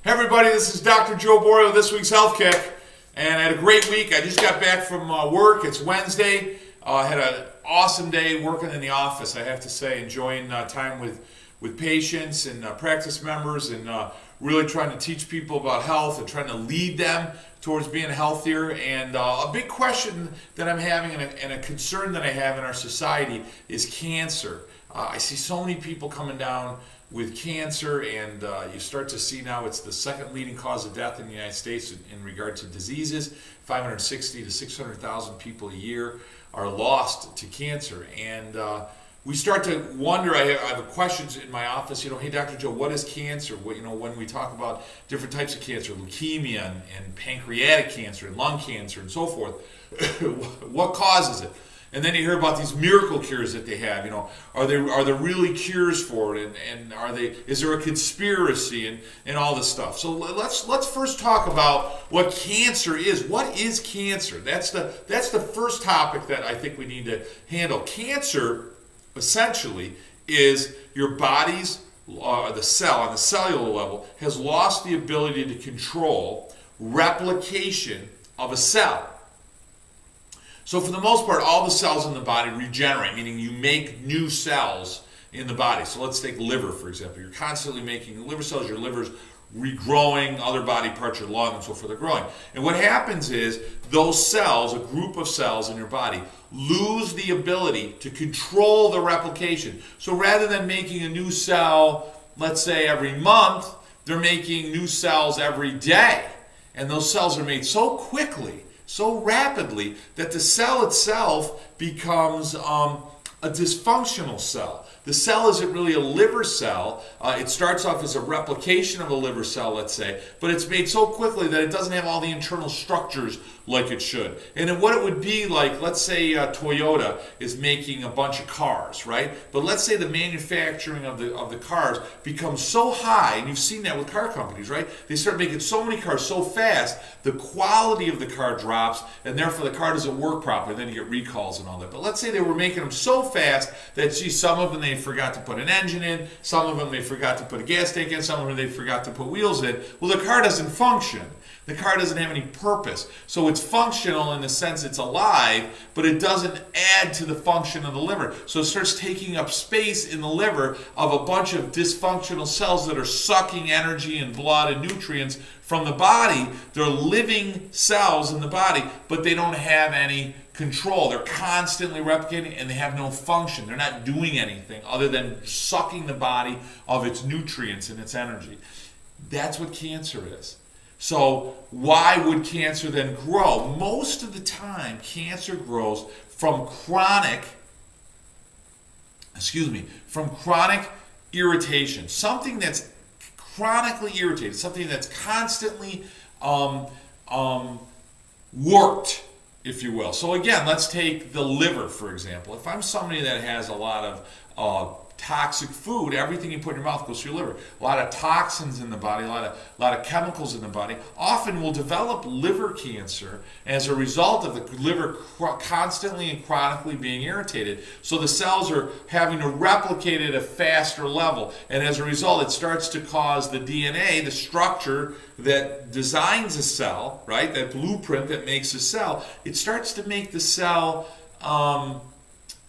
Hey everybody, this is Dr. Joe Borio, this week's Health Kick, and I had a great week. I just got back from work. It's Wednesday. I had an awesome day working in the office, I have to say, enjoying time with patients and practice members, and really trying to teach people about health and trying to lead them towards being healthier. And a big question that I'm having and a concern that I have in our society is cancer. I see so many people coming down with cancer, and you start to see now it's the second leading cause of death in the United States in regard to diseases. 560 to 600,000 people a year are lost to cancer, and we start to wonder. I have questions in my office. Hey, Dr. Joe, what is cancer? When we talk about different types of cancer, leukemia and pancreatic cancer and lung cancer and so forth, what causes it? And then you hear about these miracle cures that they have. Are there really cures for it? And is there a conspiracy and all this stuff? So let's first talk about what cancer is. What is cancer? That's the first topic that I think we need to handle. Cancer essentially is your body's the cell on the cellular level has lost the ability to control replication of a cell. So for the most part, all the cells in the body regenerate, meaning you make new cells in the body. So let's take liver, for example. You're constantly making liver cells, your liver's regrowing, other body parts, your lung and so forth are growing. And what happens is those cells, a group of cells in your body, lose the ability to control the replication. So rather than making a new cell, let's say every month, they're making new cells every day. And those cells are made so quickly, so rapidly, that the cell itself becomes a dysfunctional cell. The cell isn't really a liver cell. It starts off as a replication of a liver cell, let's say, but it's made so quickly that it doesn't have all the internal structures like it should. And then what it would be like, let's say Toyota is making a bunch of cars, right? But let's say the manufacturing of the cars becomes so high, and you've seen that with car companies, right? They start making so many cars so fast, the quality of the car drops, and therefore the car doesn't work properly. Then you get recalls and all that. But let's say they were making them so fast that, some of them they forgot to put an engine in, some of them they forgot to put a gas tank in, some of them they forgot to put wheels in. Well, the car doesn't function. The car doesn't have any purpose. So it's functional in the sense it's alive, but it doesn't add to the function of the liver. So it starts taking up space in the liver of a bunch of dysfunctional cells that are sucking energy and blood and nutrients from the body. They're living cells in the body, but they don't have any control. They're constantly replicating and they have no function. They're not doing anything other than sucking the body of its nutrients and its energy. That's what cancer is. So why would cancer then grow? Most of the time, cancer grows from chronic irritation. Something that's chronically irritated, something that's constantly worked, if you will. So again, let's take the liver, for example. If I'm somebody that has a lot of toxic food, everything you put in your mouth goes through your liver. A lot of toxins in the body, a lot of chemicals in the body. Often will develop liver cancer as a result of the liver constantly and chronically being irritated. So the cells are having to replicate at a faster level. And as a result, it starts to cause the DNA, the structure that designs a cell, right? That blueprint that makes a cell, it starts to make the cell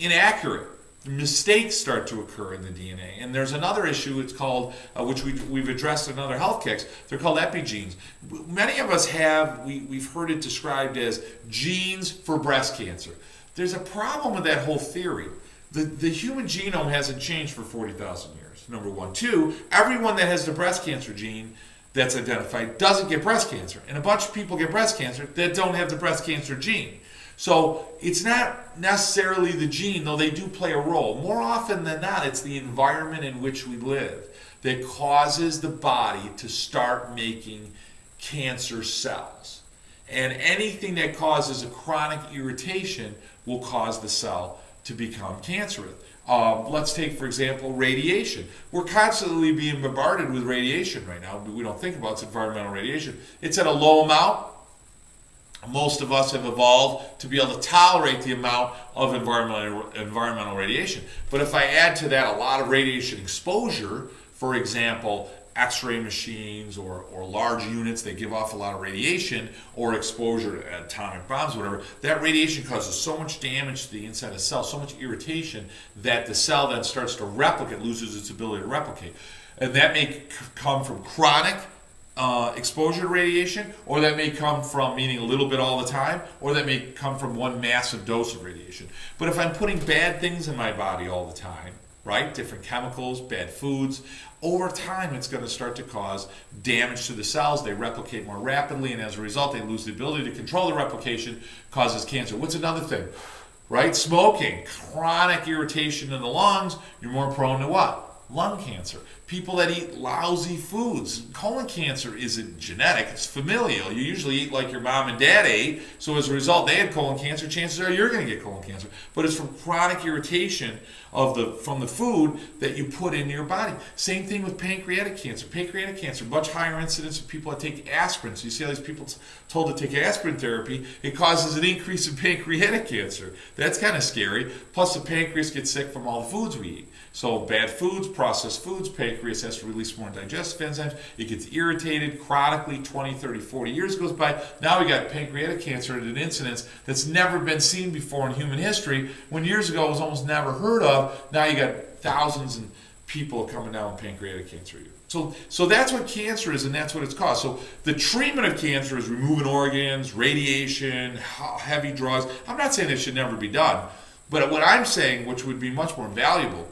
inaccurate. Mistakes start to occur in the DNA. And there's another issue, it's called, which we've addressed in other health kicks, they're called epigenes. Many of us we've heard it described as genes for breast cancer. There's a problem with that whole theory. The human genome hasn't changed for 40,000 years, number one. Two, everyone that has the breast cancer gene that's identified doesn't get breast cancer. And a bunch of people get breast cancer that don't have the breast cancer gene. So it's not necessarily the gene, though they do play a role. More often than not, it's the environment in which we live that causes the body to start making cancer cells. And anything that causes a chronic irritation will cause the cell to become cancerous. Let's take, for example, radiation. We're constantly being bombarded with radiation right now. We don't think about it. It's environmental radiation. It's at a low amount. Most of us have evolved to be able to tolerate the amount of environmental radiation. But if I add to that a lot of radiation exposure, for example, x-ray machines or large units that give off a lot of radiation, or exposure to atomic bombs, whatever, that radiation causes so much damage to the inside of the cell, so much irritation, that the cell then starts to replicate, loses its ability to replicate. And that may come from chronic exposure to radiation, or that may come from eating a little bit all the time, or that may come from one massive dose of radiation. But if I'm putting bad things in my body all the time, right, different chemicals, bad foods, over time it's going to start to cause damage to the cells. They replicate more rapidly, and as a result they lose the ability to control the replication, causes cancer. What's another thing? Right? Smoking, chronic irritation in the lungs, you're more prone to what? Lung cancer. People that eat lousy foods. Colon cancer isn't genetic, it's familial. You usually eat like your mom and dad ate, so as a result they had colon cancer, chances are you're going to get colon cancer. But it's from chronic irritation from the food that you put into your body. Same thing with pancreatic cancer. Pancreatic cancer, much higher incidence of people that take aspirin. So you see all these people told to take aspirin therapy, it causes an increase in pancreatic cancer. That's kind of scary. Plus the pancreas gets sick from all the foods we eat. So bad foods, processed foods, pancreas has to release more digestive enzymes. It gets irritated chronically, 20, 30, 40 years goes by. Now we got pancreatic cancer at an incidence that's never been seen before in human history, when years ago it was almost never heard of. Now you got thousands of people coming down with pancreatic cancer. So that's what cancer is, and that's what it's caused. So the treatment of cancer is removing organs, radiation, heavy drugs. I'm not saying it should never be done, but what I'm saying, which would be much more valuable,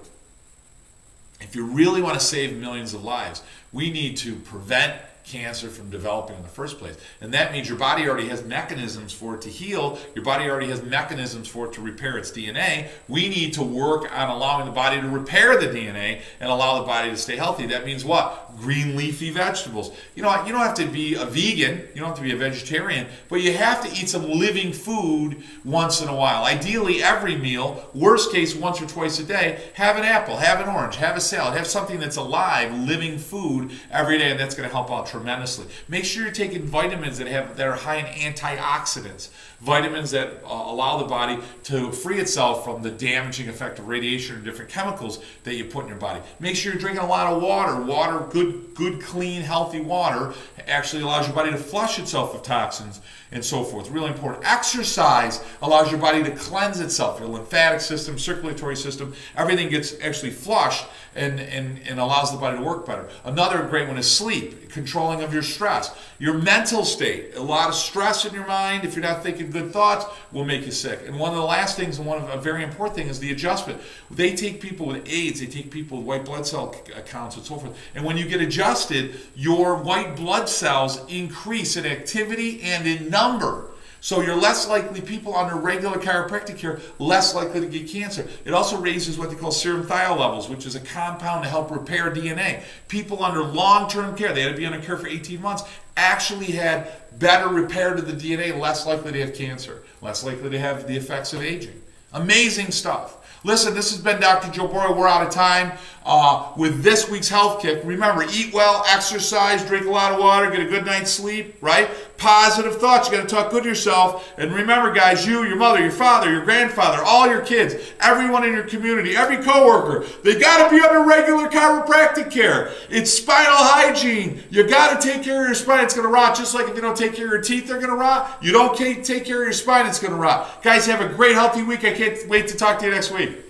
if you really want to save millions of lives, we need to prevent cancer from developing in the first place. And that means your body already has mechanisms for it to heal. Your body already has mechanisms for it to repair its DNA. We need to work on allowing the body to repair the DNA and allow the body to stay healthy. That means what? Green leafy vegetables. You know, you don't have to be a vegan, you don't have to be a vegetarian, but you have to eat some living food once in a while. Ideally every meal, worst case once or twice a day, have an apple, have an orange, have a salad, have something that's alive, living food every day, and that's going to help out tremendously. Make sure you're taking vitamins that are high in antioxidants, vitamins that allow the body to free itself from the damaging effect of radiation and different chemicals that you put in your body. Make sure you're drinking a lot of water. Water, good, clean, healthy water actually allows your body to flush itself of toxins and so forth. Really important. Exercise allows your body to cleanse itself. Your lymphatic system, circulatory system, everything gets actually flushed and allows the body to work better. Another great one is sleep, controlling of your stress. Your mental state, a lot of stress in your mind, if you're not thinking good thoughts, will make you sick. And one of the last things, and a very important thing, is the adjustment. They take people with AIDS, they take people with white blood cell counts and so forth, and when you get adjusted, your white blood cells increase in activity and in number. So you're less likely, people under regular chiropractic care, less likely to get cancer. It also raises what they call serum thiol levels, which is a compound to help repair DNA. People under long-term care, they had to be under care for 18 months, actually had better repair to the DNA, less likely to have cancer, less likely to have the effects of aging. Amazing stuff. Listen, this has been Dr. Joe Borio. We're out of time with this week's Health Kick. Remember, eat well, exercise, drink a lot of water, get a good night's sleep, right? Positive thoughts. You got to talk good to yourself. And remember, guys, you, your mother, your father, your grandfather, all your kids, everyone in your community, every coworker, they got to be under regular chiropractic care. It's spinal hygiene. You got to take care of your spine. It's going to rot. Just like if you don't take care of your teeth, they're going to rot. You don't take care of your spine, it's going to rot. Guys, have a great, healthy week. I can't wait to talk to you next week.